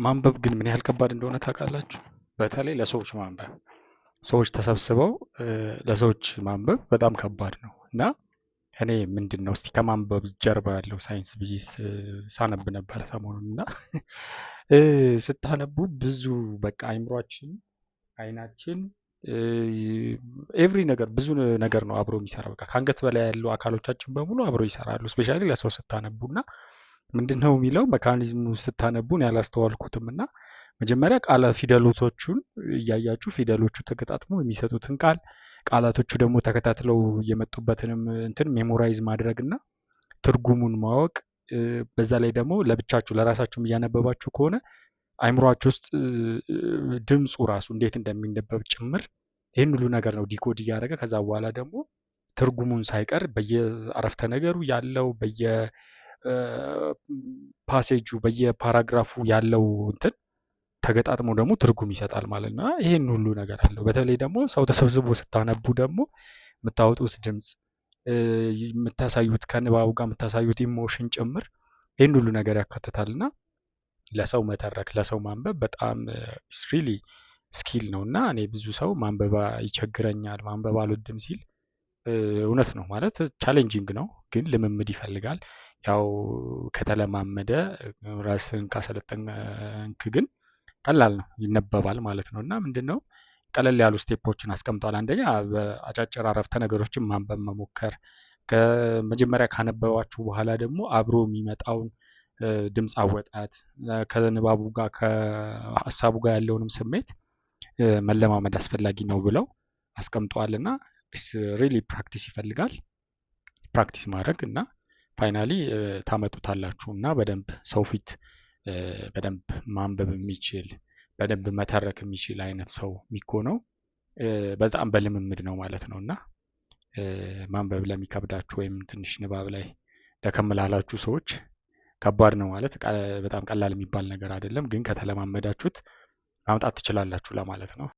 ማንበብ ግን ምን ያህል ከባድ እንደሆነ ታውቃላችሁ? በተለይ ለሰዎች ማንበብ ሰዎች ተሰብስበው ለሰዎች ማንበብ በጣም ከባድ ነው እና እኔ ምንድን ነው እስቲ ከማንበብ ጀርባ ያለው ሳይንስ ብዬ ሳነብ ነበረ ሰሞኑን እና ስታነቡ ብዙ በቃ አይምሯችን፣ አይናችን፣ ኤቭሪ ነገር ብዙ ነገር ነው አብሮ የሚሰራ። በቃ ከአንገት በላይ ያሉ አካሎቻችን በሙሉ አብሮ ይሰራሉ። ስፔሻሊ ለሰው ስታነቡ እና ምንድን ነው የሚለው ሜካኒዝሙ ስታነቡን ያላስተዋልኩትም እና መጀመሪያ ቃለ ፊደሎቶቹን እያያችሁ ፊደሎቹ ተገጣጥሞ የሚሰጡትን ቃላቶቹ ደግሞ ተከታትለው የመጡበትንም እንትን ሜሞራይዝ ማድረግ እና ትርጉሙን ማወቅ፣ በዛ ላይ ደግሞ ለብቻችሁ ለራሳችሁም እያነበባችሁ ከሆነ አይምሯችሁ ውስጥ ድምፁ ራሱ እንዴት እንደሚነበብ ጭምር ይህን ሁሉ ነገር ነው ዲኮድ እያደረገ ከዛ በኋላ ደግሞ ትርጉሙን ሳይቀር በየአረፍተ ነገሩ ያለው በየፓሴጁ በየፓራግራፉ ያለው እንትን ተገጣጥሞ ደግሞ ትርጉም ይሰጣል ማለት ነው። ይሄን ሁሉ ነገር አለው። በተለይ ደግሞ ሰው ተሰብስቦ ስታነቡ ደግሞ የምታወጡት ድምፅ፣ የምታሳዩት ከንባቡ ጋር የምታሳዩት ኢሞሽን ጭምር ይህን ሁሉ ነገር ያካትታል እና ለሰው መተረክ ለሰው ማንበብ በጣም ሪሊ ስኪል ነው እና እኔ ብዙ ሰው ማንበብ ይቸግረኛል ማንበብ አልወድም ሲል እውነት ነው ማለት ቻሌንጂንግ ነው፣ ግን ልምምድ ይፈልጋል። ያው ከተለማመደ ራስን ካሰለጠንክ ግን ቀላል ነው ይነበባል ማለት ነው። እና ምንድነው ቀለል ያሉ ስቴፖችን አስቀምጧል። አንደኛ በአጫጭር አረፍተ ነገሮችን ማንበብ መሞከር፣ ከመጀመሪያ ካነበባችሁ በኋላ ደግሞ አብሮ የሚመጣውን ድምፅ አወጣት ከንባቡ ጋር ከሀሳቡ ጋር ያለውንም ስሜት መለማመድ አስፈላጊ ነው ብለው አስቀምጠዋል እና ሪሊ ፕራክቲስ ይፈልጋል። ፕራክቲስ ማድረግ እና ፋይናሊ ታመጡታላችሁ እና በደንብ ሰው ፊት በደንብ ማንበብ የሚችል በደንብ መተረክ የሚችል አይነት ሰው የሚኮነው በጣም በልምምድ ነው ማለት ነው። እና ማንበብ ለሚከብዳችሁ ወይም ትንሽ ንባብ ላይ ደከም ላላችሁ ሰዎች ከባድ ነው ማለት በጣም ቀላል የሚባል ነገር አይደለም፣ ግን ከተለማመዳችሁት ማምጣት ትችላላችሁ ለማለት ነው።